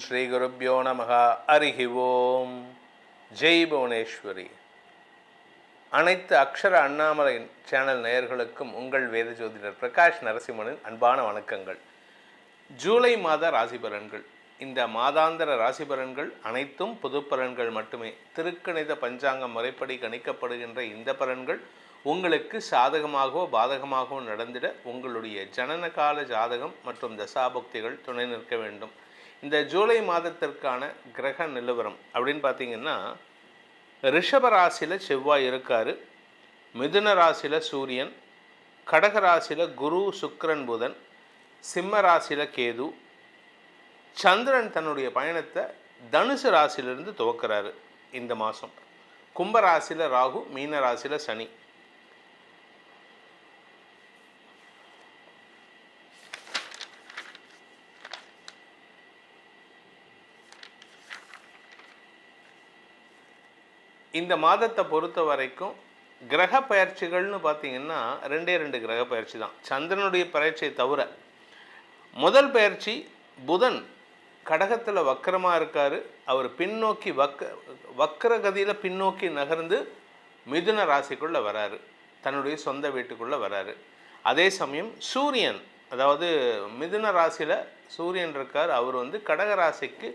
ஸ்ரீ குருப்யோ நமஹ. ஹரிஹி ஓம். ஜெய் புவனேஸ்வரி. அனைத்து அக்ஷர அண்ணாமலை சேனல் நேயர்களுக்கும் உங்கள் வேத ஜோதிடர் பிரகாஷ் நரசிம்மனின் அன்பான வணக்கங்கள். ஜூலை மாத ராசி பலன்கள். இந்த மாதாந்திர ராசி பலன்கள் அனைத்தும் பொது பலன்கள் மட்டுமே. திருக்கணித பஞ்சாங்கம் முறைப்படி கணிக்கப்படுகின்ற இந்த பலன்கள் உங்களுக்கு சாதகமாகவோ பாதகமாகவோ நடந்திட உங்களுடைய ஜனன கால ஜாதகம் மற்றும் தசாபுக்திகள் துணை நிற்க வேண்டும். இந்த ஜூலை மாதத்திற்கான கிரக நிலவரம் அப்படின்னு பார்த்தீங்கன்னா, ரிஷப ராசியில் செவ்வாய் இருக்கார், மிதுன ராசியில் சூரியன், கடக ராசியில் குரு சுக்கிரன் புதன், சிம்ம ராசியில் கேது, சந்திரன் தன்னுடைய பயணத்தை தனுசு ராசியிலிருந்து துவக்கிறாரு இந்த மாதம். கும்ப ராசியில் ராகு, மீன ராசியில் சனி. இந்த மாதத்தை பொறுத்த வரைக்கும் கிரக பயிற்சிகள்னு பார்த்தீங்கன்னா ரெண்டு கிரக பயிற்சி தான். சந்திரனுடைய பயிற்சியை தவிர முதல் பயிற்சி புதன் கடகத்தில் வக்கரமாக இருக்கார். அவர் பின்னோக்கி வக்கரகதியில் பின்னோக்கி நகர்ந்து மிதுன ராசிக்குள்ளே வராரு, தன்னுடைய சொந்த வீட்டுக்குள்ளே வராரு. அதே சமயம் சூரியன், அதாவது மிதுன ராசியில் சூரியன் இருக்கார், அவர் கடக ராசிக்கு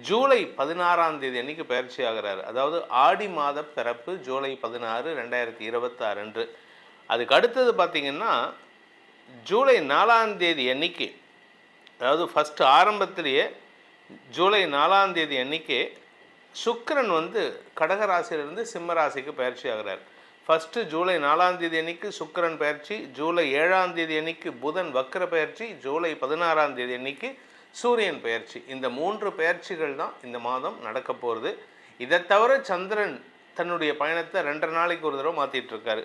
ஜூலை 16ஆம் தேதி அன்றைக்கி பயிற்சி ஆகிறார். அதாவது ஆடி மாத பிறப்பு ஜூலை 16, 2026 அன்று. அதுக்கு அடுத்தது பார்த்திங்கன்னா ஜூலை 4ஆம் தேதி அன்றைக்கி, அதாவது ஃபஸ்ட்டு ஆரம்பத்திலேயே ஜூலை 4ஆம் தேதி அன்றைக்கி சுக்கிரன் கடக ராசியிலிருந்து சிம்ம ராசிக்கு பயிற்சி ஆகிறார். ஃபஸ்ட்டு ஜூலை 4ஆம் தேதி அன்றைக்கி சுக்கிரன் பயிற்சி, ஜூலை 7ஆம் தேதி அன்றைக்கி புதன் வக்கர பயிற்சி, ஜூலை 16ஆம் தேதி அன்றைக்கி சூரியன் பயிற்சி. இந்த 3 பயிற்சிகள் தான் இந்த மாதம் நடக்க போகிறது. இதை தவிர சந்திரன் தன்னுடைய பயணத்தை 2 நாளைக்கு ஒரு தடவை மாற்றிட்டுருக்காரு.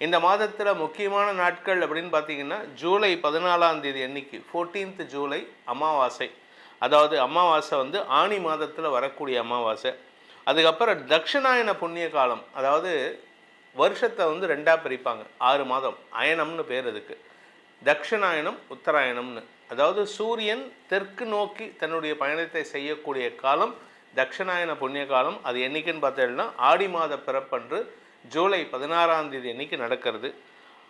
இந்த மாதத்தில் முக்கியமான நாட்கள் அப்படின்னு பார்த்தீங்கன்னா, ஜூலை 14ஆம் தேதி அன்னைக்கு 14th ஜூலை அமாவாசை. அதாவது அமாவாசை ஆனி மாதத்தில் வரக்கூடிய அமாவாசை. அதுக்கப்புறம் தட்சிணாயன புண்ணிய காலம், அதாவது வருஷத்தை 2ஆக பிரிப்பாங்க. 6 மாதம், அயனம்னு பேர் அதுக்கு. தட்சிணாயனம், உத்தராயணம்னு. அதாவது சூரியன் தெற்கு நோக்கி தன்னுடைய பயணத்தை செய்யக்கூடிய காலம் தட்சிணாயன புண்ணிய காலம். அது என்றைக்குன்னு பார்த்தீங்கன்னா ஆடி மாத பிறப்பன்று ஜூலை 16ஆம் தேதி அன்றைக்கி நடக்கிறது.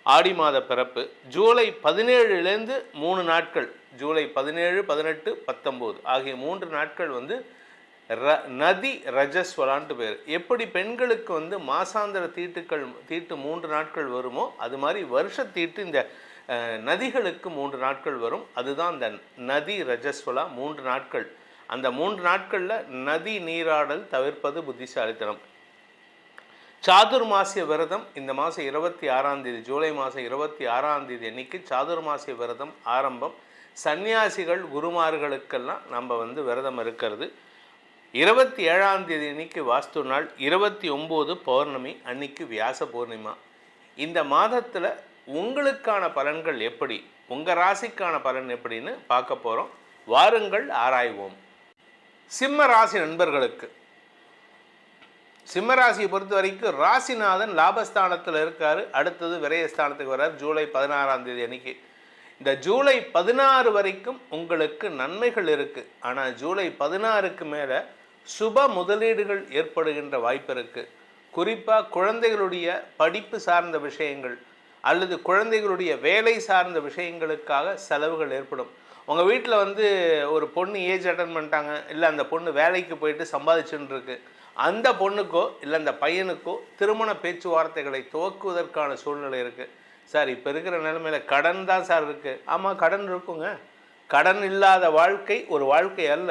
ஆடி மாத பிறப்பு ஜூலை 17லேருந்து 3 நாட்கள், ஜூலை 17, 18, 19 ஆகிய 3 நாட்கள் நதி ரஜஸ்வலான்ட்டு பேர். எப்படி பெண்களுக்கு மாசாந்திர தீட்டு 3 நாட்கள் வருமோ, அது மாதிரி வருஷ தீட்டு இந்த நதிகளுக்கு 3 நாட்கள் வரும். அதுதான் அந்த நதி ரஜஸ்வலா 3 நாட்கள். அந்த 3 நாட்களில் நதி நீராடல் தவிர்ப்பது புத்திசாலித்தனம். சாதுர்மாசிய விரதம் இந்த மாதம் 26ஆம் தேதி, ஜூலை மாதம் 26ஆம் தேதி அன்னைக்கு சாதுர்மாசிய விரதம் ஆரம்பம். சன்னியாசிகள் குருமார்களுக்கெல்லாம் நம்ம விரதம் இருக்கிறது. 27ஆம் தேதி அன்னைக்கு வாஸ்து நாள், 29 பௌர்ணமி அன்னைக்கு வியாச பூர்ணிமா. இந்த மாதத்தில் உங்களுக்கான பலன்கள் எப்படி, உங்கள் ராசிக்கான பலன் எப்படின்னு பார்க்க போகிறோம். வாருங்கள் ஆராய்வோம். சிம்ம ராசி நண்பர்களுக்கு, சிம்ம ராசியை பொறுத்த வரைக்கும் ராசிநாதன் லாபஸ்தானத்தில் இருக்கார். அடுத்தது விரயஸ்தானத்துக்கு வர்றார் ஜூலை 16ஆம் தேதி அன்னைக்கு. இந்த ஜூலை 16 வரைக்கும் உங்களுக்கு நன்மைகள் இருக்குது. ஆனால் ஜூலை 16க்கு மேலே சுப முதலீடுகள் ஏற்படுகின்ற வாய்ப்பு இருக்குது. குறிப்பாக குழந்தைகளுடைய படிப்பு சார்ந்த விஷயங்கள் அல்லது குழந்தைகளுடைய வேலை சார்ந்த விஷயங்களுக்காக செலவுகள் ஏற்படும். உங்கள் வீட்டில் ஒரு பொண்ணு ஏஜ் அட்டன் பண்ணிட்டாங்க, இல்லை அந்த பொண்ணு வேலைக்கு போயிட்டு சம்பாதிச்சுன்னு இருக்கு, அந்த பொண்ணுக்கோ இல்லை அந்த பையனுக்கோ திருமண பேச்சுவார்த்தைகளை துவக்குவதற்கான சூழ்நிலை இருக்குது. சார் இப்போ இருக்கிற நிலைமையில் கடன் தான் சார் இருக்குது. ஆமாம், கடன் இருக்குங்க. கடன் இல்லாத வாழ்க்கை ஒரு வாழ்க்கை அல்ல.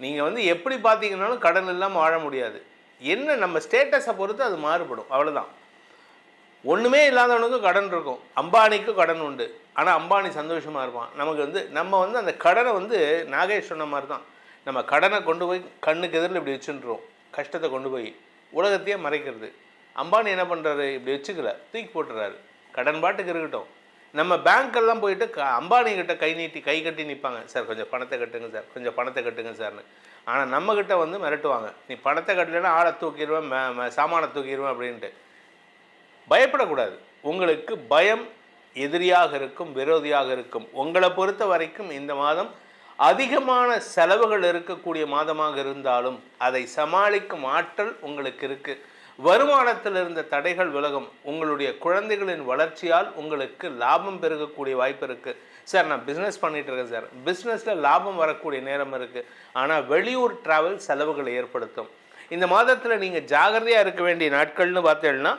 நீங்கள் எப்படி பார்த்தீங்கன்னாலும் கடன் இல்லாமல் வாழ முடியாது. என்ன நம்ம ஸ்டேட்டஸை பொறுத்து அது மாறுபடும், அவ்வளோதான். ஒன்றுமே இல்லாதவனுக்கு கடன் இருக்கும், அம்பானிக்கும் கடன் உண்டு. ஆனால் அம்பானி சந்தோஷமாக இருப்பான். நமக்கு நம்ம அந்த கடனை நாகேஷ் சொன்ன மாதிரி தான். நம்ம கடனை கொண்டு போய் கண்ணுக்கு எதிரில் இப்படி வச்சுட்டுருவோம், கஷ்டத்தை கொண்டு போய் உலகத்தையே மறைக்கிறது. அம்பானி என்ன பண்ணுறாரு, இப்படி வச்சுக்கல, தூக்கி போட்டுறாரு. கடன் பாட்டுக்கு இருக்கட்டும். நம்ம பேங்க்கெல்லாம் போயிட்டு அம்பானிக்கிட்ட கை கட்டி நிற்பாங்க, சார் கொஞ்சம் பணத்தை கட்டுங்க சார், கொஞ்சம் பணத்தை கட்டுங்க சார்னு. ஆனால் நம்மக்கிட்ட மிரட்டுவாங்க, நீ பணத்தை கட்டலைன்னா ஆளை தூக்கிடுவேன், சாமானை தூக்கிடுவேன் அப்படின்ட்டு. பயப்படக்கூடாது. உங்களுக்கு பயம் எதிரியாக இருக்கும், விரோதியாக இருக்கும். உங்களை பொறுத்த வரைக்கும் இந்த மாதம் அதிகமான செலவுகள் இருக்கக்கூடிய மாதமாக இருந்தாலும் அதை சமாளிக்கும் ஆற்றல் உங்களுக்கு இருக்கு. வருமானத்தில் இருந்த தடைகள் விலகும். உங்களுடைய குழந்தைகளின் வளர்ச்சியால் உங்களுக்கு லாபம் பெருகக்கூடிய வாய்ப்பு இருக்கு. சார் நான் பிஸ்னஸ் பண்ணிட்டு இருக்கேன் சார், பிஸ்னஸில் லாபம் வரக்கூடிய நேரம் இருக்கு. ஆனால் வெளியூர் டிராவல் செலவுகளை ஏற்படுத்தும். இந்த மாதத்தில் நீங்கள் ஜாகிரதையாக இருக்க வேண்டிய நாட்கள்னு பார்த்தீங்கன்னா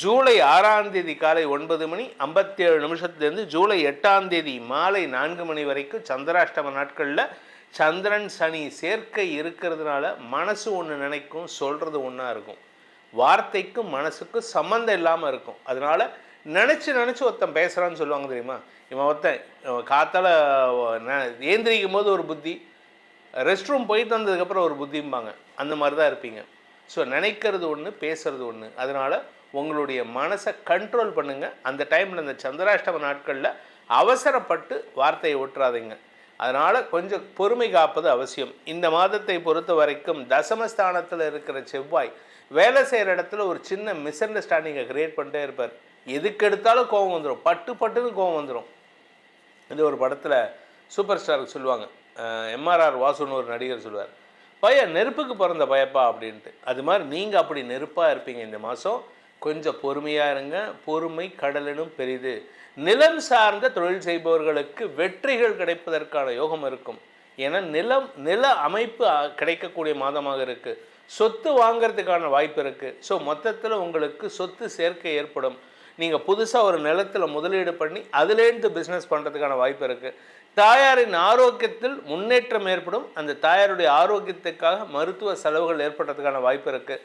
ஜூலை 6ஆம் தேதி காலை 9:57 ஜூலை 8ஆம் தேதி மாலை 4 மணி வரைக்கும் சந்திராஷ்டம நாட்களில் சந்திரன் சனி சேர்க்கை இருக்கிறதுனால மனசு ஒன்று நினைக்கும், சொல்கிறது ஒன்றா இருக்கும். வார்த்தைக்கும் மனசுக்கும் சம்மந்தம் இல்லாமல் இருக்கும். அதனால் நினச்சி ஒருத்தன் பேசுகிறான்னு சொல்லுவாங்க தெரியுமா? இவன் ஒருத்தன் காத்தால் ஏந்திரிக்கும் போது ஒரு புத்தி, ரெஸ்ட் ரூம் போயிட்டு வந்ததுக்கப்புறம் ஒரு புத்திம்பாங்க. அந்த மாதிரி தான் இருப்பீங்க. ஸோ நினைக்கிறது ஒன்று, பேசுறது ஒன்று. அதனால் உங்களுடைய மனசை கண்ட்ரோல் பண்ணுங்கள். அந்த டைமில் இந்த சந்திராஷ்டம நாட்களில் அவசரப்பட்டு வார்த்தையை விட்டுறாதீங்க. அதனால் கொஞ்சம் பொறுமை காப்பது அவசியம். இந்த மாதத்தை பொறுத்த வரைக்கும் தசமஸ்தானத்தில் இருக்கிற செவ்வாய் வேலை செய்கிற இடத்துல ஒரு சின்ன மிஸ் அண்டர்ஸ்டாண்டிங்கை க்ரியேட் பண்ணிட்டே இருப்பார். எதுக்கு எடுத்தாலும் கோபம் வந்துடும், பட்டுன்னு கோபம் வந்துடும். இது ஒரு படத்தில் சூப்பர் ஸ்டாருக்கு சொல்லுவாங்க, MRR வாசுன்னு ஒரு நடிகர் சொல்லுவார், பையன் நெருப்புக்கு பிறந்த பயப்பா அப்படின்ட்டு. அது மாதிரி நீங்கள் அப்படி நெருப்பாக இருப்பீங்க இந்த மாதம். கொஞ்சம் பொறுமையாக இருங்க. பொறுமை கடலினும் பெரிது. நிலம் சார்ந்த தொழில் செய்பவர்களுக்கு வெற்றிகள் கிடைப்பதற்கான யோகம் இருக்கும். ஏன்னா நில அமைப்பு கிடைக்கக்கூடிய மாதமாக இருக்குது. சொத்து வாங்கிறதுக்கான வாய்ப்பு இருக்குது. ஸோ மொத்தத்தில் உங்களுக்கு சொத்து சேர்க்கை ஏற்படும். நீங்கள் புதுசாக ஒரு நிலத்தில் முதலீடு பண்ணி அதுலேருந்து பிஸ்னஸ் பண்ணுறதுக்கான வாய்ப்பு இருக்குது. தாயாரின் ஆரோக்கியத்தில் முன்னேற்றம் ஏற்படும். அந்த தாயாருடைய ஆரோக்கியத்துக்காக மருத்துவ செலவுகள் ஏற்படுறதுக்கான வாய்ப்பு இருக்குது.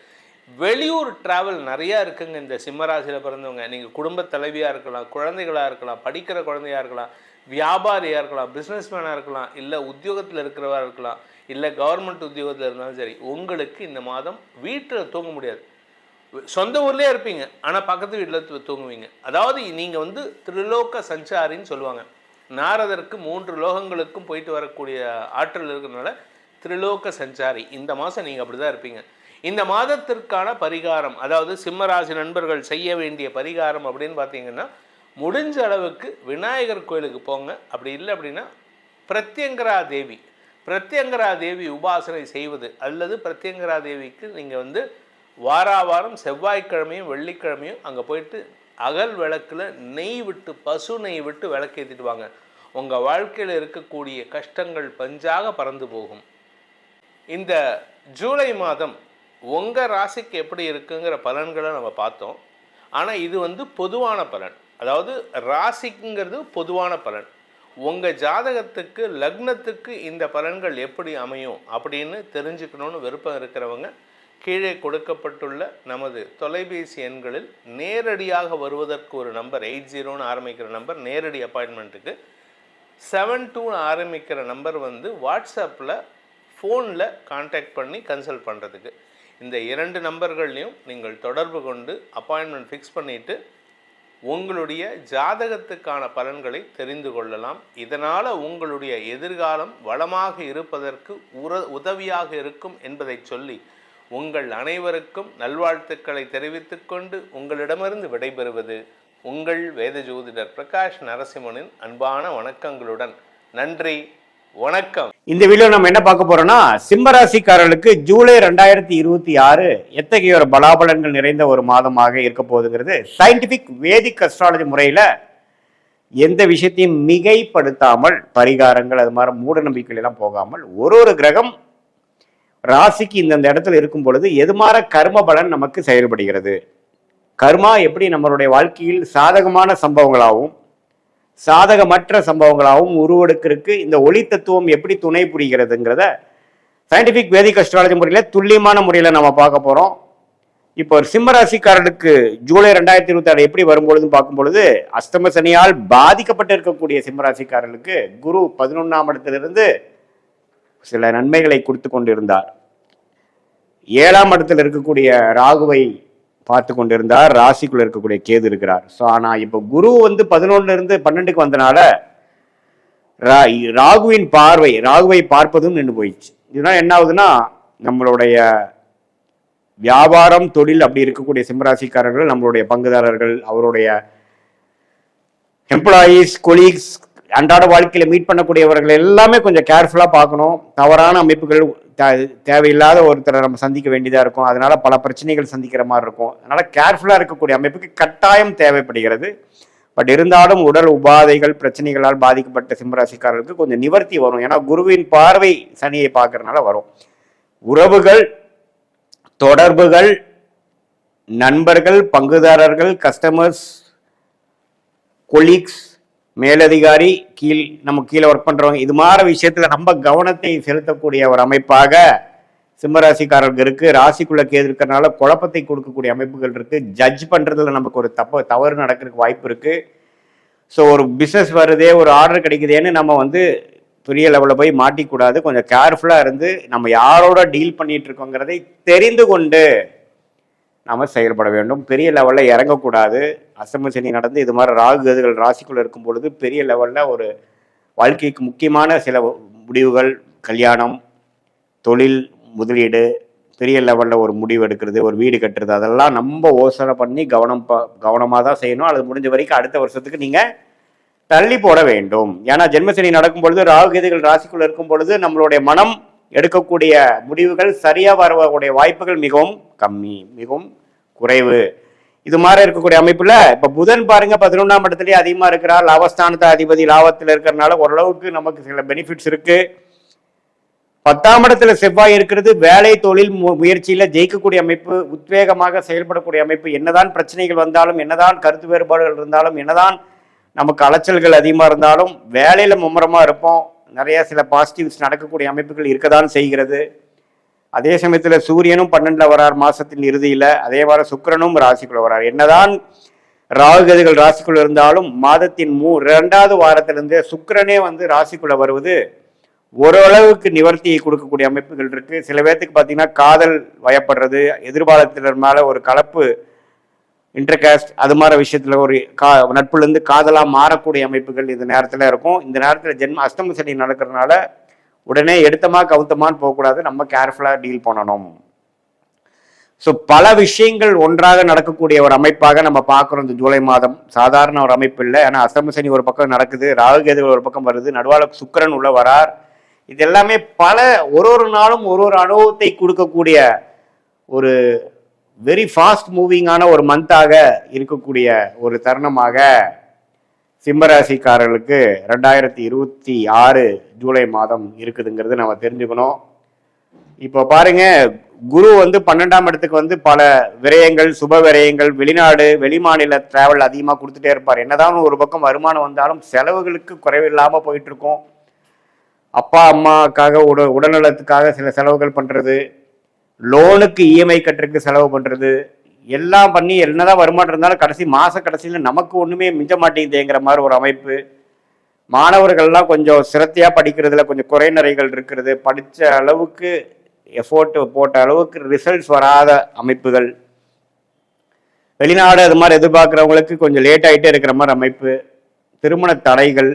வெளியூர் டிராவல் நிறையா இருக்குங்க இந்த சிம்மராசியில் பிறந்தவங்க. நீங்கள் குடும்ப தலைவியாக இருக்கலாம், குழந்தைகளாக இருக்கலாம், படிக்கிற குழந்தையாக இருக்கலாம், வியாபாரியாக இருக்கலாம், பிஸ்னஸ்மேனாக இருக்கலாம், இல்லை உத்தியோகத்தில் இருக்கிறவராக இருக்கலாம், இல்லை கவர்மெண்ட் உத்தியோகத்தில் இருந்தாலும் சரி, உங்களுக்கு இந்த மாதம் வீட்டில் தூங்க முடியாது. சொந்த ஊர்லேயே இருப்பீங்க, ஆனால் பக்கத்து வீட்டில் தூங்குவீங்க. அதாவது நீங்கள் திரிலோக சஞ்சாரின்னு சொல்லுவாங்க. நாரதற்கு 3 லோகங்களுக்கும் போயிட்டு வரக்கூடிய ஆற்றல் இருக்கிறதுனால திரிலோக சஞ்சாரி. இந்த மாதம் நீங்கள் அப்படி தான் இருப்பீங்க. இந்த மாதத்திற்கான பரிகாரம், அதாவது சிம்மராசி நண்பர்கள் செய்ய வேண்டிய பரிகாரம் அப்படின்னு பார்த்தீங்கன்னா, முடிஞ்ச அளவுக்கு விநாயகர் கோயிலுக்கு போங்க. அப்படி இல்லை அப்படின்னா பிரத்யங்கரா தேவி உபாசனை செய்வது, அல்லது பிரத்யங்கரா தேவிக்கு நீங்கள் வாராவாரம் செவ்வாய்க்கிழமையும் வெள்ளிக்கிழமையும் அங்கே போயிட்டு அகல் விளக்கில் நெய் விட்டு, பசு நெய் விட்டு விளக்கேற்றிட்டு வாங்க. உங்கள் வாழ்க்கையில் இருக்கக்கூடிய கஷ்டங்கள் பஞ்சாக பறந்து போகும். இந்த ஜூலை மாதம் உங்கள் ராசிக்கு எப்படி இருக்குங்கிற பலன்களை நம்ம பார்த்தோம். ஆனால் இது பொதுவான பலன். அதாவது ராசிக்குங்கிறது பொதுவான பலன். உங்கள் ஜாதகத்துக்கு லக்னத்துக்கு இந்த பலன்கள் எப்படி அமையும் அப்படின்னு தெரிஞ்சுக்கணுன்னு விருப்பம் இருக்கிறவங்க கீழே கொடுக்கப்பட்டுள்ள நமது தொலைபேசி எண்களில் நேரடியாக வருவதற்கு ஒரு நம்பர் 80ன்னு ஆரம்பிக்கிற நம்பர் நேரடி அப்பாயின்மெண்ட்டுக்கு, 72 ஆரம்பிக்கிற நம்பர் வாட்ஸ்அப்பில் ஃபோனில் கான்டாக்ட் பண்ணி கன்சல்ட் பண்ணுறதுக்கு. இந்த 2 நம்பர்கள்லையும் நீங்கள் தொடர்பு கொண்டு அப்பாயின்மெண்ட் ஃபிக்ஸ் பண்ணிவிட்டு உங்களுடைய ஜாதகத்துக்கான பலன்களை தெரிந்து கொள்ளலாம். இதனால் உங்களுடைய எதிர்காலம் வளமாக இருப்பதற்கு உதவியாக இருக்கும் என்பதை சொல்லி உங்கள் அனைவருக்கும் நல்வாழ்த்துக்களை தெரிவித்துக்கொண்டு உங்களிடமிருந்து விடைபெறுவது உங்கள் வேத ஜோதிடர் பிரகாஷ் நரசிம்மனின் அன்பான வணக்கங்களுடன். நன்றி, வணக்கம். இந்த வீடியோ நம்ம என்ன பார்க்க போறோம்னா, சிம்மராசிக்காரர்களுக்கு ஜூலை 2026 எத்தகைய ஒரு பலாபலன்கள் நிறைந்த ஒரு மாதமாக இருக்க போகுதுங்கிறது சயின்டிபிக் வேதிக் அஸ்ட்ராலஜி முறையில எந்த விஷயத்தையும் மிகைப்படுத்தாமல், பரிகாரங்கள் அது மாதிரி மூட நம்பிக்கைகள் எல்லாம் போகாமல், ஒரு கிரகம் ராசிக்கு இந்த இடத்துல இருக்கும் பொழுது எது மாதிரி கர்ம பலன் நமக்கு செயல்படுகிறது, கர்மா எப்படி நம்மளுடைய வாழ்க்கையில் சாதகமான சம்பவங்களாகவும் சாதகமற்ற சம்பவங்களாகவும் உருவெடுக்கிறதுக்கு இந்த ஒளி தத்துவம் எப்படி துணை புரிகிறதுங்கிறத சயின்டிபிக் வேதிக் அஸ்ட்ராலஜி முறையில துல்லியமான முறையில நம்ம பார்க்க போறோம். இப்போ ஒரு சிம்மராசிக்காரர்களுக்கு ஜூலை 2026 எப்படி வரும்பொழுதுன்னு பார்க்கும் பொழுது, அஸ்தம சனியால் பாதிக்கப்பட்டு இருக்கக்கூடிய சிம்மராசிக்காரர்களுக்கு குரு 11ஆம் இடத்திலிருந்து சில நன்மைகளை கொடுத்து கொண்டிருந்தார். 7ஆம் இடத்தில் இருக்கக்கூடிய ராகுவை பார்த்து கொண்டிருந்தார். ராசிக்குள்ள இருக்கக்கூடிய கேது இருக்கிறார். ஸோ ஆனால் இப்போ குரு 11 இருந்து 12க்கு வந்தனால ராகுவை பார்ப்பதும் நின்று போயிடுச்சு. இதனால என்ன ஆகுதுன்னா, நம்மளுடைய வியாபாரம் தொழில் அப்படி இருக்கக்கூடிய சிம்மராசிக்காரர்கள், நம்மளுடைய பங்குதாரர்கள், அவருடைய எம்ப்ளாயீஸ், கொலீக்ஸ், அன்றாட வாழ்க்கையில மீட் பண்ணக்கூடியவர்கள் எல்லாமே கொஞ்சம் கேர்ஃபுல்லா பார்க்கணும். தவறான அமைப்புகள், தேவையில்லாத ஒருத்தரை நம்ம சந்திக்க வேண்டியதா இருக்கும். அதனால பல பிரச்சனைகள் சந்திக்கிற மாதிரி இருக்கும். அதனால கேர்ஃபுல்லா இருக்கக்கூடிய அமைப்புக்கு கட்டாயம் தேவைப்படுகிறது. பட் இருந்தாலும் உடல் உபாதைகள் பிரச்சனைகளால் பாதிக்கப்பட்ட சிம்மராசிக்காரர்களுக்கு கொஞ்சம் நிவர்த்தி வரும். ஏன்னா குருவின் பார்வை சனியை பார்க்கறதுனால வரும். உறவுகள், தொடர்புகள், நண்பர்கள், பங்குதாரர்கள், கஸ்டமர்ஸ், கொலீக்ஸ், மேலதிகாரி, நம்ம கீழே ஒர்க் பண்றவங்க, இது மாதிரி விஷயத்துல ரொம்ப கவனத்தை செலுத்தக்கூடிய ஒரு அமைப்பாக சிம்மராசிக்காரர்களுக்கு இருக்கு. ராசிக்குள்ள கேது இருக்கிறதுனால குழப்பத்தை கொடுக்கக்கூடிய அமைப்புகள் இருக்கு. ஜட்ஜ் பண்றதுல நமக்கு ஒரு தவறு நடக்கிறதுக்கு வாய்ப்பு இருக்கு. ஸோ ஒரு பிஸ்னஸ் வருதே, ஒரு ஆர்டர் கிடைக்குதேன்னு நம்ம பெரிய லெவலில் போய் மாட்டிக்கூடாது. கொஞ்சம் கேர்ஃபுல்லாக இருந்து நம்ம யாரோட டீல் பண்ணிட்டு இருக்கோங்கிறதை தெரிந்து கொண்டு நாம் செயல்பட வேண்டும். பெரிய லெவலில் இறங்கக்கூடாது. அஷ்டம சனி நடந்து இது மாதிரி ராகு கேதுகள் ராசிக்குள்ளே இருக்கும் பொழுது பெரிய லெவலில் ஒரு வாழ்க்கைக்கு முக்கியமான சில முடிவுகள், கல்யாணம், தொழில், முதலீடு, பெரிய லெவலில் ஒரு முடிவு எடுக்கிறது, ஒரு வீடு கட்டுறது, அதெல்லாம் நம்ம யோசனை பண்ணி கவனமாக தான் செய்யணும். அது முடிஞ்ச வரைக்கும் அடுத்த வருஷத்துக்கு நீங்கள் தள்ளி போட வேண்டும். ஏன்னா ஜென்மசனி நடக்கும் பொழுது ராகு கேதுகள் ராசிக்குள்ள இருக்கும் பொழுது நம்மளுடைய மனம் எடுக்கக்கூடிய முடிவுகள் சரியா வரக்கூடிய வாய்ப்புகள் மிகவும் கம்மி, மிகவும் குறைவு. இது மாதிரி இருக்கக்கூடிய அமைப்புல இப்ப புதன் பாருங்க 11ஆம் இடத்துலயே அதிகமா இருக்கிறார். லாபஸ்தானத்தை அதிபதி லாபத்தில் இருக்கிறதுனால ஓரளவுக்கு நமக்கு சில பெனிஃபிட்ஸ் இருக்கு. 10ஆம் இடத்துல செவ்வாய் இருக்கிறது. வேலை தொழில் முயற்சியில ஜெயிக்கக்கூடிய அமைப்பு, உத்வேகமாக செயல்படக்கூடிய அமைப்பு. என்னதான் பிரச்சனைகள் வந்தாலும், என்னதான் கருத்து வேறுபாடுகள் இருந்தாலும், என்னதான் நமக்கு அலைச்சல்கள் அதிகமாக இருந்தாலும் வேலையில மும்முரமா இருப்போம். நிறைய சில பாசிட்டிவ்ஸ் நடக்கக்கூடிய அமைப்புகள் இருக்கதான் செய்கிறது. அதே சமயத்தில் சூரியனும் 12ல வரார் மாசத்தின் இறுதியில. அதே மாதிரி சுக்கிரனும் ராசிக்குள்ள வரார். என்னதான் ராகு கேதுகள் ராசிக்குள்ள இருந்தாலும் மாதத்தின் 2வது வாரத்திலிருந்தே சுக்கிரனே ராசிக்குள்ள வருவது ஓரளவுக்கு நிவர்த்தியை கொடுக்கக்கூடிய அமைப்புகள் இருக்கு. சில பேர்த்துக்கு பார்த்தீங்கன்னா காதல் வயப்படுறது, எதிர்காலத்தினர் மேல ஒரு கலப்பு, இன்டர்காஸ்ட், அது மாதிரி விஷயத்துல ஒரு நட்புல இருந்து காதலா மாறக்கூடிய அமைப்புகள் இந்த நேரத்துல இருக்கும். இந்த நேரத்துல அஷ்டம சனி நடக்கிறதுனால உடனே எடுத்தமா கவுத்தமான்னு போகக்கூடாது. நம்ம கேர்ஃபுல்லா டீல் பண்ணணும். ஸோ பல விஷயங்கள் ஒன்றாக நடக்கக்கூடிய ஒரு அமைப்பாக நம்ம பார்க்குறோம் இந்த ஜூலை மாதம். சாதாரண ஒரு அமைப்பு இல்லை. ஏன்னா அஷ்டம சனி ஒரு பக்கம் நடக்குது, ராகு கேது ஒரு பக்கம் வருது, நடுவால சுக்கிரன் உள்ள வரார். இது எல்லாமே ஒரு நாளும் ஒரு அனுபவத்தை கொடுக்கக்கூடிய ஒரு வெரி ஃபாஸ்ட் மூவிங்கான ஒரு மந்தாக இருக்கக்கூடிய ஒரு தருணமாக சிம்மராசிக்காரர்களுக்கு 2026 ஜூலை மாதம் இருக்குதுங்கிறது நம்ம தெரிஞ்சுக்கணும். இப்போ பாருங்க, குரு 12ஆம் இடத்துக்கு பல விரயங்கள், சுப விரயங்கள், வெளிநாடு வெளிமாநில டிராவல் அதிகமாக கொடுத்துட்டே இருப்பார். என்னதான் ஒரு பக்கம் வருமானம் வந்தாலும் செலவுகளுக்கு குறைவில்லாமல் போயிட்டு இருக்கும். அப்பா அம்மாக்காக உடல்நலத்துக்காக சில செலவுகள் பண்றது, லோனுக்கு இஎம்ஐ கட்டுறதுக்கு செலவு பண்றது, எல்லாம் பண்ணி என்னதான் வருமானம் இருந்தாலும் கடைசியில் நமக்கு ஒண்ணுமே மிஞ்ச மாட்டேங்குதுங்கிற மாதிரி ஒரு அமைப்பு. மாணவர்கள்லாம் கொஞ்சம் சிரத்தையா படிக்கிறதுல கொஞ்சம் குறை நிறைகள் இருக்கிறது. படிச்ச அளவுக்கு எஃபோர்ட் போட்ட அளவுக்கு ரிசல்ட்ஸ் வராத அமைப்புகள், வெளிநாடு அது மாதிரி எதிர்பார்க்கிறவங்களுக்கு கொஞ்சம் லேட் ஆகிட்டே இருக்கிற மாதிரி அமைப்பு, திருமண தடைகள்,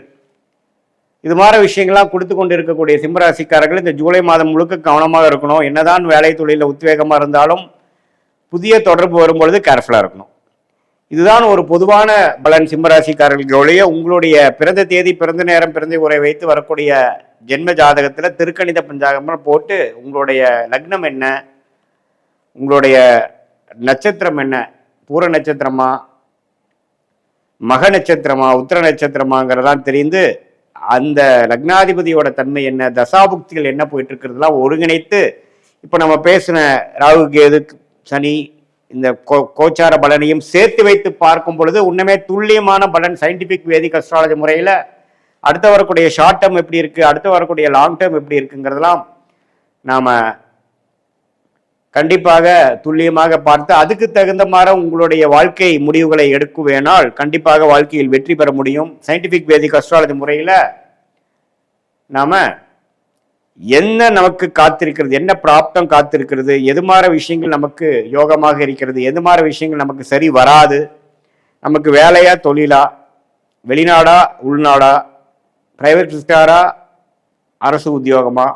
இது மாதிரி விஷயங்கள்லாம் கொடுத்து கொண்டு இருக்கக்கூடிய சிம்மராசிக்காரர்கள் இந்த ஜூலை மாதம் முழுக்க கவனமாக இருக்கணும். என்னதான் வேலை தொழில உத்வேகமாக இருந்தாலும் புதிய தொடர்பு வரும்பொழுது கேர்ஃபுல்லாக இருக்கணும். இதுதான் ஒரு பொதுவான பலன் சிம்மராசிக்காரர்களுடைய. உங்களுடைய பிறந்த தேதி, பிறந்த நேரம், பிறந்த உரை வைத்து வரக்கூடிய ஜென்ம ஜாதகத்தில் திருக்கணித பஞ்சாங்கம் போட்டு உங்களுடைய லக்னம் என்ன, உங்களுடைய நட்சத்திரம் என்ன, பூர நட்சத்திரமா, மக நட்சத்திரமா, உத்திர நட்சத்திரமாங்கிறதான் தெரிந்து அந்த லக்னாதிபதியோட தன்மை என்ன, தசாபுக்திகள் என்ன போயிட்டு இருக்கிறதுலாம் ஒருங்கிணைத்து இப்போ நம்ம பேசின ராகு கேது சனி இந்த கோச்சார பலனையும் சேர்த்து வைத்து பார்க்கும் பொழுது உண்மையே துல்லியமான பலன் சயின்டிபிக் வேதிக் அஸ்ட்ராலஜி முறையில் அடுத்து வரக்கூடிய ஷார்ட் டேர்ம் எப்படி இருக்கு, அடுத்து வரக்கூடிய லாங் டேர்ம் எப்படி இருக்குங்கிறதெல்லாம் நாம கண்டிப்பாக துல்லியமாக பார்த்து அதுக்கு தகுந்த மாதிரி உங்களுடைய வாழ்க்கை முடிவுகளை எடுக்க வேணால் கண்டிப்பாக வாழ்க்கையில் வெற்றி பெற முடியும். சயின்டிபிக் வேதிக் அஸ்ட்ராலஜி முறையில் நாம என்ன நமக்கு காத்திருக்கிறது, என்ன பிராப்தம் காத்திருக்கிறது, எது மாதிரி விஷயங்கள் நமக்கு யோகமாக இருக்கிறது, எது மாதிரி விஷயங்கள் நமக்கு சரி வராது, நமக்கு வேலையா தொழிலா, வெளிநாடா உள்நாடா, பிரைவேட் செக்டாரா அரசு உத்தியோகமா,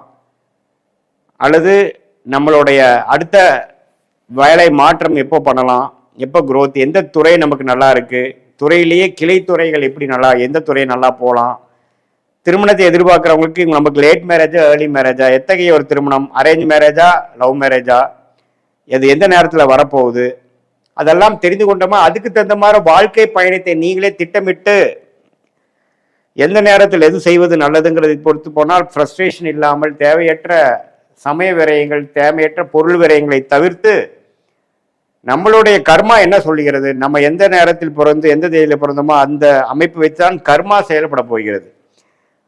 அல்லது நம்மளுடைய அடுத்த வேலை மாற்றம் எப்போ பண்ணலாம், எப்போ growth, எந்த துறை நமக்கு நல்லா இருக்கு, துறையிலேயே கிளை துறைகள் எப்படி நல்லா, எந்த துறை நல்லா போகலாம், திருமணத்தை எதிர்பார்க்குறவங்களுக்கு நமக்கு லேட் மேரேஜா ஏர்லி மேரேஜா, எத்தகைய ஒரு திருமணம், அரேஞ்ச் மேரேஜா லவ் மேரேஜா, இது எந்த நேரத்தில் வரப்போகுது, அதெல்லாம் தெரிந்து கொண்டோமா அதுக்கு தகுந்த மாதிரி வாழ்க்கை பயணத்தை நீங்களே திட்டமிட்டு எந்த நேரத்தில் எது செய்வது நல்லதுங்கிறதை பொறுத்து போனால் ஃப்ரஸ்ட்ரேஷன் இல்லாமல் தேவையற்ற சமய விரயங்கள், தேவையற்ற பொருள் விரயங்களை தவிர்த்து நம்மளுடைய கர்மா என்ன சொல்லுகிறது, நம்ம எந்த நேரத்தில் பிறந்து எந்த தேதியில் பிறந்தோமோ அந்த அமைப்பு வைத்துதான் கர்மா செயல்பட போகிறது.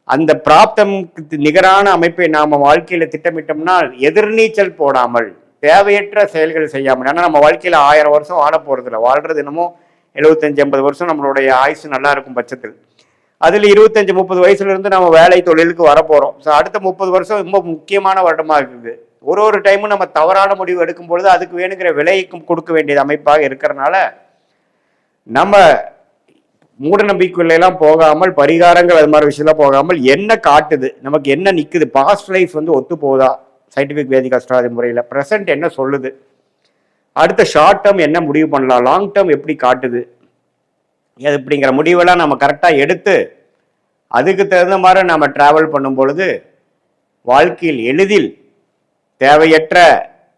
அந்த பிராப்தமுக்கு நிகரான அமைப்பை நாம் வாழ்க்கையில் திட்டமிட்டோம்னால் எதிர்நீச்சல் போடாமல் தேவையற்ற செயல்கள் செய்யாமல், ஏன்னா நம்ம வாழ்க்கையில் 1000 வருஷம் வாழ போகிறதில்ல, வாழ்றது என்னமோ 75-80 வருஷம் நம்மளுடைய ஆயுசு நல்லா இருக்கும் பட்சத்தில், அதில் 25-30 வயசுலேருந்து நம்ம வேலை தொழிலுக்கு வரப்போகிறோம். ஸோ அடுத்த 30 வருஷம் ரொம்ப முக்கியமான வருடமாக இருக்குது. ஒரு டைமும் நம்ம தவறான முடிவு எடுக்கும் பொழுது அதுக்கு வேணுங்கிற விலைக்கும் கொடுக்க வேண்டியது அமைப்பாக இருக்கிறனால நம்ம மூட நம்பிக்கைலாம் போகாமல், பரிகாரங்கள் அது மாதிரி விஷயம்லாம் போகாமல், என்ன காட்டுது நமக்கு, என்ன நிற்குது, பாஸ்ட் லைஃப் ஒத்து போதா சயின்டிஃபிக் வேதிக் அஸ்ட்ராலஜி முறையில், ப்ரெசென்ட் என்ன சொல்லுது, அடுத்த ஷார்ட் டேர்ம் என்ன முடிவு பண்ணலாம், லாங் டேர்ம் எப்படி காட்டுது, அப்படிங்கிற முடிவெல்லாம் நம்ம கரெக்டாக எடுத்து அதுக்கு தகுந்த மாதிரி நம்ம ட்ராவல் பண்ணும் பொழுது வாழ்க்கையில் எளிதில் தேவையற்ற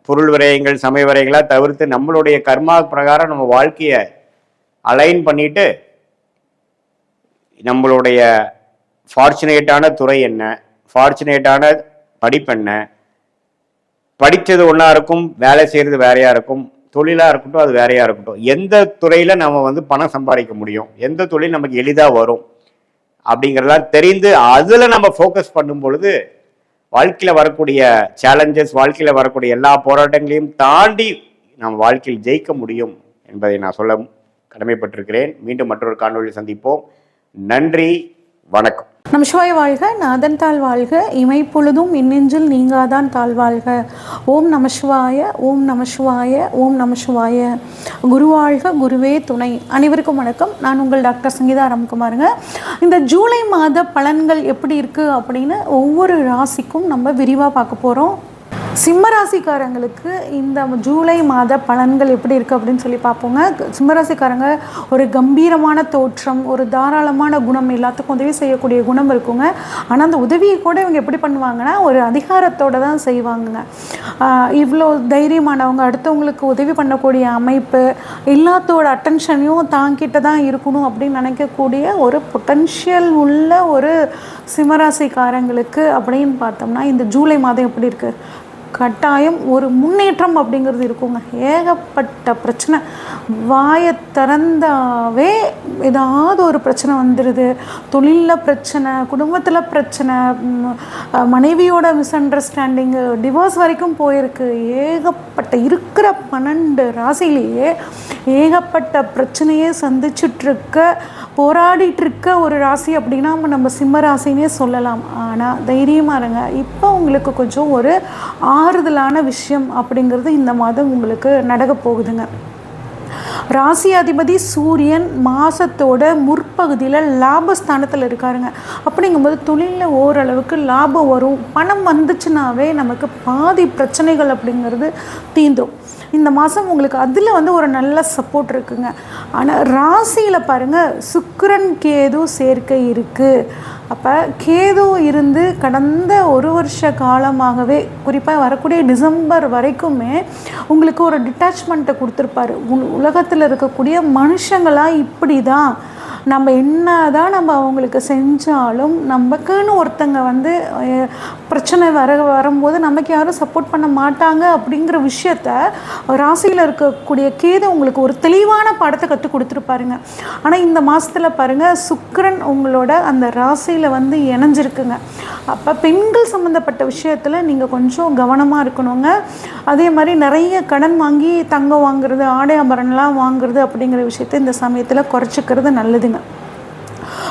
பொருள் விரயங்கள், சமய விரயங்களாக தவிர்த்து நம்மளுடைய கர்மா பிரகாரம் நம்ம வாழ்க்கையை அலைன் பண்ணிட்டு நம்மளுடைய ஃபார்ச்சுனேட்டான துறை என்ன, ஃபார்ச்சுனேட்டான படிப்பென்ன, படித்தது ஒன்றா இருக்கும், வேலை செய்கிறது வேறையாக இருக்கும், தொழிலாக இருக்கட்டும் அது வேறையாக இருக்கட்டும், எந்த துறையில் நம்ம பணம் சம்பாதிக்க முடியும், எந்த தொழில் நமக்கு எளிதாக வரும் அப்படிங்கிறதெல்லாம் தெரிந்து அதில் நம்ம ஃபோக்கஸ் பண்ணும் பொழுது வாழ்க்கையில் வரக்கூடிய சேலஞ்சஸ், வாழ்க்கையில் வரக்கூடிய எல்லா போராட்டங்களையும் தாண்டி நம்ம வாழ்க்கையில் ஜெயிக்க முடியும் என்பதை நான் சொல்ல கடமைப்பட்டிருக்கிறேன். மீண்டும் மற்றொரு காணொளியில் சந்திப்போம். நன்றி, வணக்கம். நமசிவாய வாழ்க, நாதன் தாழ் வாழ்க, இமைப்பொழுதும் இன்னெஞ்சில் நீங்காதான் தாழ்வாழ்க. ஓம் நமசிவாய, ஓம் நமசிவாய, ஓம் நமசிவாய. குருவாழ்க, குருவே துணை. அனைவருக்கும் வணக்கம். நான் உங்கள் டாக்டர் சங்கீதா ராம்குமாருங்க. இந்த ஜூலை மாத பலன்கள் எப்படி இருக்குது அப்படின்னு ஒவ்வொரு ராசிக்கும் நம்ம விரிவாக பார்க்க போகிறோம். சிம்மராசிக்காரங்களுக்கு இந்த ஜூலை மாத பலன்கள் எப்படி இருக்குது அப்படின்னு சொல்லி பார்ப்போங்க. சிம்மராசிக்காரங்க ஒரு கம்பீரமான தோற்றம், ஒரு தாராளமான குணம், எல்லாத்துக்கும் உதவி செய்யக்கூடிய குணம் இருக்குங்க. ஆனால் அந்த உதவியை கூட இவங்க எப்படி பண்ணுவாங்கன்னா ஒரு அதிகாரத்தோடு தான் செய்வாங்கங்க. இவ்வளோ தைரியமானவங்க, அடுத்தவங்களுக்கு உதவி பண்ணக்கூடிய அமைப்பு, எல்லாத்தோட அட்டென்ஷனையும் தாங்கிட்ட தான் இருக்கணும் அப்படின்னு நினைக்கக்கூடிய ஒரு பொட்டன்ஷியல் உள்ள ஒரு சிம்மராசிக்காரங்களுக்கு அப்படின்னு பார்த்தோம்னா இந்த ஜூலை மாதம் எப்படி இருக்குது, கட்டாயம் ஒரு முன்னேற்றம் அப்படிங்கிறது இருக்குங்க. ஏகப்பட்ட பிரச்சனை, வாயை திறந்தாவே ஏதாவது ஒரு பிரச்சனை வந்துடுது. தொழிலில் பிரச்சனை, குடும்பத்தில் பிரச்சனை, மனைவியோட மிஸ் அண்டர்ஸ்டாண்டிங்கு, டிவோர்ஸ் வரைக்கும் போயிருக்கு. ஏகப்பட்ட இருக்கிற 12 ராசிலேயே ஏகப்பட்ட பிரச்சனையே சந்திச்சுட்ருக்க, போராடிட்டுருக்க ஒரு ராசி அப்படின்னா நம்ம சிம்ம ராசினே சொல்லலாம். ஆனால் தைரியமாக இருங்க, இப்போ உங்களுக்கு கொஞ்சம் ஒரு ஆறுதலான விஷயம் அப்படிங்கிறது இந்த மாதம் உங்களுக்கு நடக்க போகுதுங்க. ராசி அதிபதி சூரியன் மாதத்தோட முற்பகுதியில் லாபஸ்தானத்தில் இருக்காருங்க. அப்படிங்கும்போது தொழிலில் ஓரளவுக்கு லாபம் வரும். பணம் வந்துச்சுனாவே நமக்கு பாதி பிரச்சனைகள் அப்படிங்கிறது தீந்துடும். இந்த மாதம் உங்களுக்கு அதில் ஒரு நல்ல சப்போர்ட் இருக்குங்க. ஆனால் ராசியில் பாருங்கள், சுக்கிரன் கேது சேர்க்கை இருக்குது. அப்போ கேது இருந்து கடந்த ஒரு வருஷ காலமாகவே, குறிப்பாக வரக்கூடிய டிசம்பர் வரைக்குமே உங்களுக்கு ஒரு டிட்டாச்மெண்ட்டை கொடுத்துருப்பாரு. உலகத்தில் இருக்கக்கூடிய மனுஷங்களாக இப்படி தான், நம்ம என்ன தான் நம்ம அவங்களுக்கு செஞ்சாலும் நமக்குன்னு ஒருத்தங்க பிரச்சனை வரும்போது நமக்கு யாரும் சப்போர்ட் பண்ண மாட்டாங்க அப்படிங்கிற விஷயத்த ராசியில் இருக்கக்கூடிய கேது உங்களுக்கு ஒரு தெளிவான பாடத்தை கற்றுக் கொடுத்துருப்பாருங்க. ஆனால் இந்த மாதத்தில் பாருங்கள், சுக்கிரன் உங்களோட அந்த ராசியில் இணைஞ்சிருக்குங்க. அப்போ பெண்கள் சம்மந்தப்பட்ட விஷயத்தில் நீங்கள் கொஞ்சம் கவனமாக இருக்கணுங்க. அதே மாதிரி நிறைய கடன் வாங்கி தங்கம் வாங்குறது, ஆடை ஆபரணம்லாம் வாங்குறது அப்படிங்கிற விஷயத்தை இந்த சமயத்தில் குறைச்சிக்கிறது நல்லதுங்க.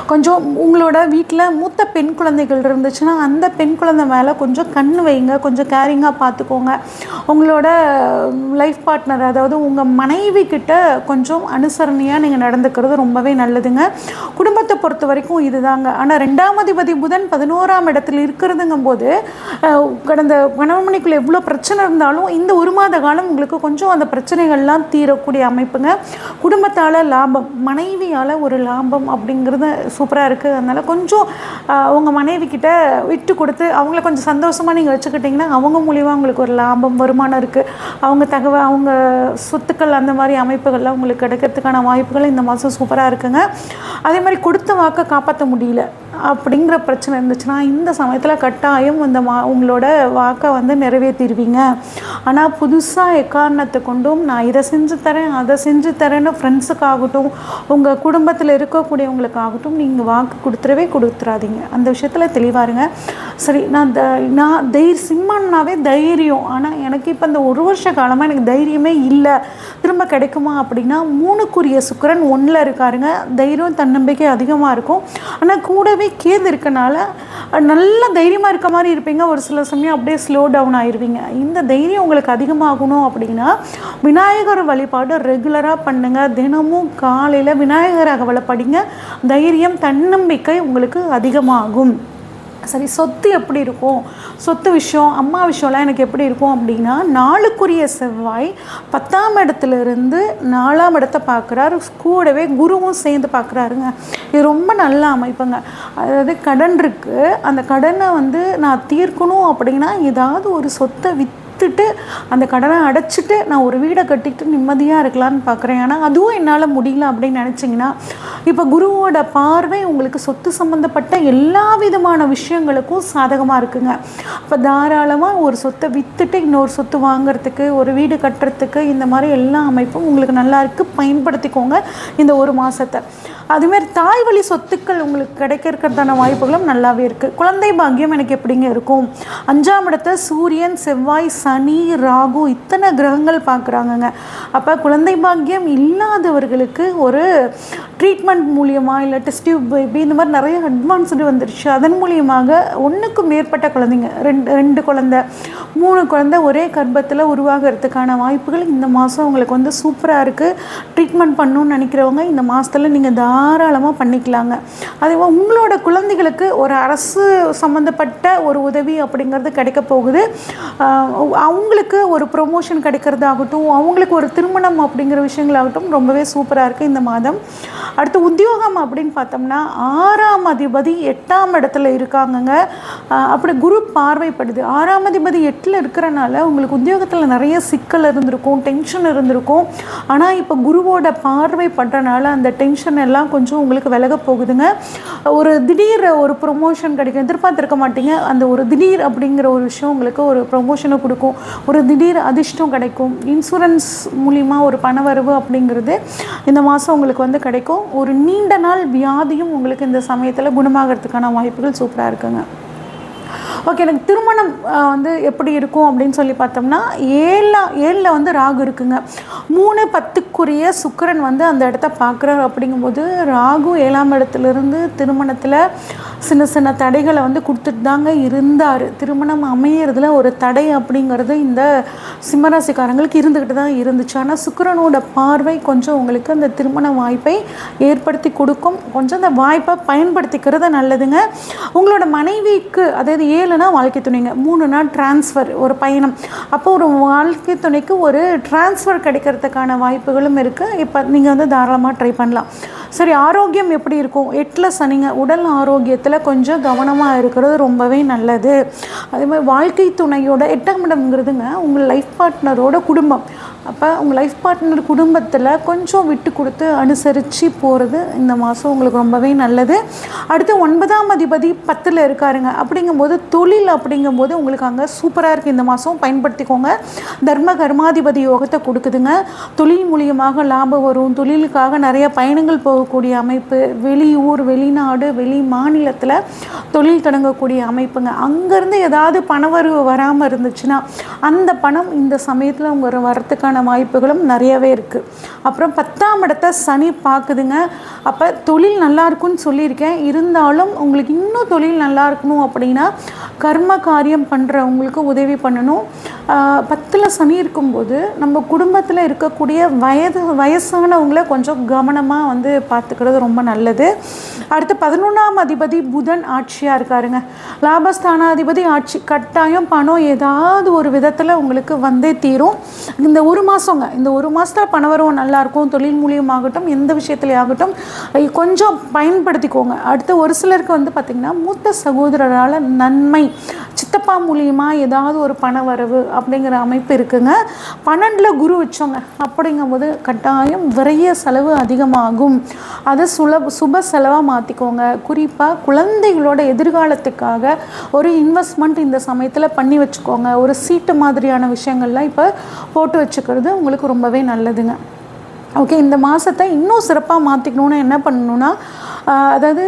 கொஞ்சம் உங்களோட வீட்டில் மூத்த பெண் குழந்தைகள் இருந்துச்சுன்னா அந்த பெண் குழந்தை மேலே கொஞ்சம் கண் வைங்க, கொஞ்சம் கேரிங்காக பார்த்துக்கோங்க. உங்களோட லைஃப் பார்ட்னர், அதாவது உங்கள் மனைவி கிட்ட கொஞ்சம் அனுசரணையாக நீங்கள் நடந்துக்கிறது ரொம்பவே நல்லதுங்க. குடும்பத்தை பொறுத்த வரைக்கும் இதுதாங்க. ஆனால் 2ஆம் அதிபதி புதன் 11ஆம் இடத்துல இருக்கிறதுங்கும் போது கடந்த கணவன்மணிக்குள்ளே எவ்வளோ பிரச்சனை இருந்தாலும் இந்த ஒரு மாத காலம் உங்களுக்கு கொஞ்சம் அந்த பிரச்சனைகள்லாம் தீரக்கூடிய அமைப்புங்க. குடும்பத்தால் லாபம், மனைவியால் ஒரு லாபம் அப்படிங்கிறத சூப்பராக இருக்குது. அதனால் கொஞ்சம் உங்கள் மனைவிக்கிட்ட விட்டு கொடுத்து அவங்கள கொஞ்சம் சந்தோஷமாக நீங்கள் வச்சுக்கிட்டிங்கன்னா அவங்க மூலிமா உங்களுக்கு ஒரு லாபம் வருமானம் இருக்குது. அவங்க சொத்துக்கள் அந்த மாதிரி அமைப்புகள்லாம் உங்களுக்கு கிடைக்கிறதுக்கான வாய்ப்புகள் இந்த மாதம் சூப்பராக இருக்குங்க. அதே மாதிரி கொடுத்த வாக்கை காப்பாற்ற முடியல அப்படிங்கிற பிரச்சனை இருந்துச்சுன்னா இந்த சமயத்தில் கட்டாயம் இந்த உங்களோட வாக்கை வந்து நிறைவேற்றிடுவீங்க. ஆனால் புதுசாக எக்காரணத்தை கொண்டும் நான் இதை செஞ்சு தரேன் அதை செஞ்சு தரேன்னு ஃப்ரெண்ட்ஸுக்காகட்டும் உங்கள் குடும்பத்தில் இருக்கக்கூடியவங்களுக்காகட்டும் நீங்கள் வாக்கு கொடுத்துறாதீங்க. அந்த விஷயத்தில் தெளிவாக இருங்க. சரி, நான் சிம்மன்னாவே தைரியம். ஆனால் எனக்கு இப்போ இந்த 1 வருஷ காலமாக எனக்கு தைரியமே இல்லை, திரும்ப கிடைக்குமா அப்படின்னா 3க்குரிய சுக்கிரன் 1ல் இருக்காருங்க. தைரியம் தன்னம்பிக்கை அதிகமாக இருக்கும். ஆனால் கூடவே கேது இருக்கனால நல்ல தைரியமாக இருக்க மாதிரி இருப்பீங்க. ஒரு சில சமயம் அப்படியே ஸ்லோ டவுன் ஆயிடுவீங்க. இந்த தைரியம் உங்களுக்கு அதிகமாகணும் அப்படின்னா விநாயகர் வழிபாடு ரெகுலராக பண்ணுங்கள். தினமும் காலையில் விநாயகர் அகவலை படிங்க. தைரியம் தன்னம்பிக்கை உங்களுக்கு அதிகமாகும். சரி, சொத்து எப்படி இருக்கும்? சொத்து விஷயம், அம்மா விஷயம்லாம் எனக்கு எப்படி இருக்கும் அப்படின்னா 4க்குரிய செவ்வாய் 10ஆம் இடத்துலேருந்து 4ஆம் இடத்தை பார்க்குறாரு. கூடவே குருவும் சேர்ந்து பார்க்குறாருங்க. இது ரொம்ப நல்ல அமைப்புங்க. அதாவது கடன் இருக்குது, அந்த கடனை வந்து நான் தீர்க்கணும் அப்படின்னா ஏதாவது ஒரு சொத்தை விற்றுட்டு அந்த கடனை அடைச்சிட்டு நான் ஒரு வீடை கட்டிக்கிட்டு நிம்மதியாக இருக்கலான்னு பார்க்குறேன். ஆனால் அதுவும் என்னால் முடியல அப்படின்னு நினச்சிங்கன்னா இப்போ குருவோட பார்வை உங்களுக்கு சொத்து சம்மந்தப்பட்ட எல்லா விதமான விஷயங்களுக்கும் சாதகமாக இருக்குங்க. அப்போ தாராளமாக ஒரு சொத்தை விற்றுட்டு இன்னொரு சொத்து வாங்கிறதுக்கு, ஒரு வீடு கட்டுறதுக்கு, இந்த மாதிரி எல்லா அமைப்பும் உங்களுக்கு நல்லா இருக்குது. பயன்படுத்திக்கோங்க இந்த 1 மாதத்தை. அதுமாரி தாய் வழி சொத்துக்கள் உங்களுக்கு கிடைக்கிறதுக்கான வாய்ப்புகளும் நல்லாவே இருக்குது. குழந்தை பாக்கியம் எனக்கு எப்படிங்க இருக்கும்? 5ஆம் இடத்தை சூரியன், செவ்வாய், சனி, ராகு இத்தனை கிரகங்கள் பார்க்குறாங்கங்க. அப்போ குழந்தை பாக்கியம் இல்லாதவர்களுக்கு ஒரு ட்ரீட்மெண்ட் மூலியமாக இல்லை டெஸ்ட் டியூப் பேபி இந்த மாதிரி நிறைய அட்வான்ஸ்டு வந்துருச்சு. அதன் மூலியமாக 1க்கு மேற்பட்ட குழந்தைங்க 2 குழந்தை 3 குழந்தை ஒரே கர்ப்பத்தில் உருவாகிறதுக்கான வாய்ப்புகள் இந்த மாதம் உங்களுக்கு வந்து சூப்பராக இருக்குது. ட்ரீட்மெண்ட் பண்ணணும்னு நினைக்கிறவங்க இந்த மாதத்தில் நீங்கள் தாராளமாக பண்ணிக்கலாங்க. அதே உங்களோட குழந்தைகளுக்கு ஒரு அரசு சம்மந்தப்பட்ட ஒரு உதவி அப்படிங்கிறது கிடைக்க போகுது. அவங்களுக்கு ஒரு ப்ரொமோஷன் கிடைக்கிறதாகட்டும், அவங்களுக்கு ஒரு திருமணம் அப்படிங்கிற விஷயங்களாகட்டும் ரொம்பவே சூப்பராக இருக்குது இந்த மாதம். அடுத்து உத்தியோகம் அப்படின்னு பார்த்தோம்னா 6ஆம் அதிபதி 8ஆம் இடத்துல இருக்காங்கங்க. அப்படி குரு பார்வைப்படுது. 6ஆம் அதிபதி 8ல் இருக்கிறனால உங்களுக்கு உத்தியோகத்தில் நிறைய சிக்கல் இருந்திருக்கும், டென்ஷன் இருந்திருக்கும். ஆனால் இப்போ குருவோட பார்வைப்படுறனால அந்த டென்ஷன் எல்லாம் கொஞ்சம் உங்களுக்கு விலக போகுதுங்க. ஒரு திடீர் ஒரு ப்ரொமோஷன் கிடைக்கும், எதிர்பார்த்துருக்க மாட்டீங்க. அந்த ஒரு திடீர் அப்படிங்கிற ஒரு விஷயம் உங்களுக்கு ஒரு ப்ரொமோஷனை கொடுக்கும். ஒரு திடீர் அதிர்ஷ்டம் கிடைக்கும். இன்சூரன்ஸ் மூலிமா ஒரு பணவரவு அப்படிங்கிறது இந்த மாதம் உங்களுக்கு வந்து கிடைக்கும். ஒரு நீண்ட நாள் வியாதியும் உங்களுக்கு இந்த சமயத்தில் குணமாகிறதுக்கான வாய்ப்புகள் சூப்பராக இருக்குங்க. ஓகே, எனக்கு திருமணம் வந்து எப்படி இருக்கும் அப்படின்னு சொல்லி பார்த்தோம்னா 7ல் வந்து ராகு இருக்குங்க. 3, 10க்குரிய சுக்கிரன் வந்து அந்த இடத்த பார்க்குறாரு. அப்படிங்கும்போது ராகு 7ஆம் இடத்துலேருந்து திருமணத்தில் சின்ன சின்ன தடைகளை வந்து கொடுத்துட்டு தாங்க இருந்தார். திருமணம் அமையிறதுல ஒரு தடை அப்படிங்கிறது இந்த சிம்மராசிக்காரங்களுக்கு இருந்துக்கிட்டு தான் இருந்துச்சு. ஆனால் சுக்கிரனோட பார்வை கொஞ்சம் உங்களுக்கு அந்த திருமண வாய்ப்பை ஏற்படுத்தி கொடுக்கும். கொஞ்சம் அந்த வாய்ப்பை பயன்படுத்திக்கிறது நல்லதுங்க. உங்களோட மனைவிக்கு, அதாவது 7னா வாழ்க்கை துணைங்க, 3னா டிரான்ஸ்ஃபர், ஒரு பயணம். அப்போ ஒரு வாழ்க்கை துணைக்கு ஒரு டிரான்ஸ்ஃபர் கிடைக்கிறதுக்கான வாய்ப்புகளும் இருக்குது. இப்போ நீங்கள் வந்து தாராளமாக ட்ரை பண்ணலாம். சரி, ஆரோக்கியம் எப்படி இருக்கும்? 8ல் சனிங்க. உடல் ஆரோக்கியத்தில் கொஞ்சம் கவனமாக இருக்கிறது ரொம்பவே நல்லது. அதே மாதிரி வாழ்க்கை துணையோட 8ஆம் இடம்ங்கிறதுங்க உங்கள் லைஃப் பார்ட்னரோட குடும்பம். அப்போ உங்கள் லைஃப் பார்ட்னர் குடும்பத்தில் கொஞ்சம் விட்டு கொடுத்து அனுசரித்து போகிறது இந்த மாதம் உங்களுக்கு ரொம்பவே நல்லது. அடுத்து 9ஆம் அதிபதி 10ல் இருக்காருங்க. அப்படிங்கும்போது தொழில் அப்படிங்கும்போது உங்களுக்கு அங்கே சூப்பராக இருக்குது இந்த மாதம். பயன்படுத்திக்கோங்க. தர்ம கர்மாதிபதி யோகத்தை கொடுக்குதுங்க. தொழில் மூலியமாக லாபம் வரும். தொழிலுக்காக நிறைய பயணங்கள் போகக்கூடிய அமைப்பு, வெளியூர், வெளிநாடு, வெளி மாநிலத்தில் தொழில் தொடங்கக்கூடிய அமைப்புங்க. அங்கேருந்து ஏதாவது பணவரவு வராமல் இருந்துச்சுன்னா அந்த பணம் இந்த சமயத்தில் உங்கள் வரத்துக்கான வாய்ப்புகளும் நிறையவே இருக்குது. அப்புறம் 10ஆம் இடத்தை சனி பார்க்குதுங்க. அப்போ தொழில் நல்லா இருக்குன்னு சொல்லியிருக்கேன். இருந்தாலும் உங்களுக்கு இன்னும் தொழில் நல்லா இருக்கணும் அப்படின்னா கர்ம காரியம் பண்ணுறவங்களுக்கு உதவி பண்ணணும். 10ல் சனி இருக்கும்போது நம்ம குடும்பத்தில் இருக்கக்கூடிய வயசானவங்கள கொஞ்சம் கவனமாக வந்து பார்த்துக்கிறது ரொம்ப நல்லது. அடுத்து 11ஆம் அதிபதி புதன் ஆட்சியாக இருக்காருங்க. லாபஸ்தானாதிபதி ஆட்சி. கட்டாயம் பணம் ஏதாவது ஒரு விதத்தில் உங்களுக்கு வந்தே தீரும். இந்த 1 ஒரு மாதங்க, இந்த ஒரு மாதத்தில் பணவரவு நல்லாயிருக்கும். தொழில் மூலியமாகட்டும், எந்த விஷயத்துலையாகட்டும் கொஞ்சம் பயன்படுத்திக்கோங்க. அடுத்து ஒரு சிலருக்கு வந்து பார்த்திங்கன்னா மூத்த சகோதரரால் நன்மை, சித்தப்பா மூலியமாக ஏதாவது ஒரு பணவரவு அப்படிங்கிற அமைப்பு இருக்குங்க. 12 குரு வச்சோங்க அப்படிங்கும்போது கட்டாயம் விரைய செலவு அதிகமாகும். அதை சுப செலவாக மாற்றிக்கோங்க. குறிப்பாக குழந்தைகளோட எதிர்காலத்துக்காக ஒரு இன்வெஸ்ட்மெண்ட் இந்த சமயத்தில் பண்ணி வச்சுக்கோங்க. ஒரு சீட்டு மாதிரியான விஷயங்கள்லாம் இப்போ போட்டு வச்சுக்கிறது உங்களுக்கு ரொம்பவே நல்லதுங்க. ஓகே, இந்த மாதத்தை இன்னும் சிறப்பாக மாற்றிக்கணுன்னு என்ன பண்ணணுன்னா, அதாவது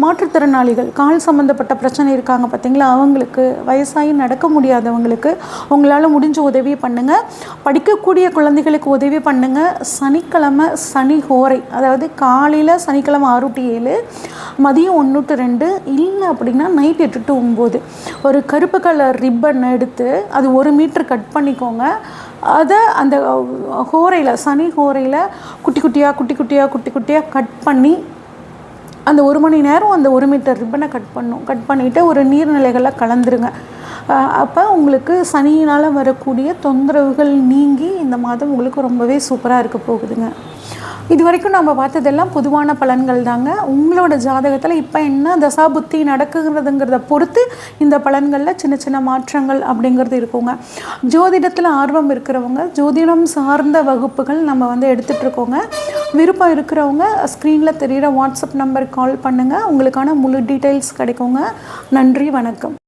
மாற்றுத்திறனாளிகள், கால் சம்மந்தப்பட்ட பிரச்சனை இருக்காங்க பார்த்தீங்களா, அவங்களுக்கு, வயசாகி நடக்க முடியாதவங்களுக்கு உங்களால் முடிஞ்ச உதவி பண்ணுங்கள். படிக்கக்கூடிய குழந்தைகளுக்கு உதவி பண்ணுங்கள். சனிக்கிழமை சனி ஹோரை, அதாவது காலையில் சனிக்கிழமை 6 to 7, மதியம் 1 to 2, இல்லை அப்படின்னா நைட் 8 to 9 ஒரு கருப்பு கலர் ரிப்பன் எடுத்து அது 1 மீட்டர் கட் பண்ணிக்கோங்க. அதை அந்த ஹோரையில், சனி ஹோரையில் குட்டி குட்டியாக கட் பண்ணி அந்த 1 மணி நேரம் அந்த 1 மீட்டர் ரிப்பனை கட் பண்ணிவிட்டு ஒரு நீர்நிலைகளில் கலந்துருங்க. அப்போ உங்களுக்கு சனியினால் வரக்கூடிய தொந்தரவுகள் நீங்கி இந்த மாதம் உங்களுக்கு ரொம்பவே சூப்பராக இருக்க போகுதுங்க. இது வரைக்கும் நம்ம பார்த்ததெல்லாம் பொதுவான பலன்கள் தாங்க. உங்களோட ஜாதகத்தில் இப்போ என்ன தசாபுத்தி நடக்குங்கிறதுங்கிறத பொறுத்து இந்த பலன்களில் சின்ன சின்ன மாற்றங்கள் அப்படிங்கிறது இருக்குங்க. ஜோதிடத்தில் ஆர்வம் இருக்கிறவங்க, ஜோதிடம் சார்ந்த வகுப்புகள் நம்ம வந்து எடுத்துகிட்ருக்கோங்க. விருப்பம் இருக்கிறவங்க ஸ்க்ரீனில் தெரிகிற வாட்ஸ்அப் நம்பருக்கு கால் பண்ணுங்கள். உங்களுக்கான முழு டீட்டெயில்ஸ் கிடைக்குங்க. நன்றி, வணக்கம்.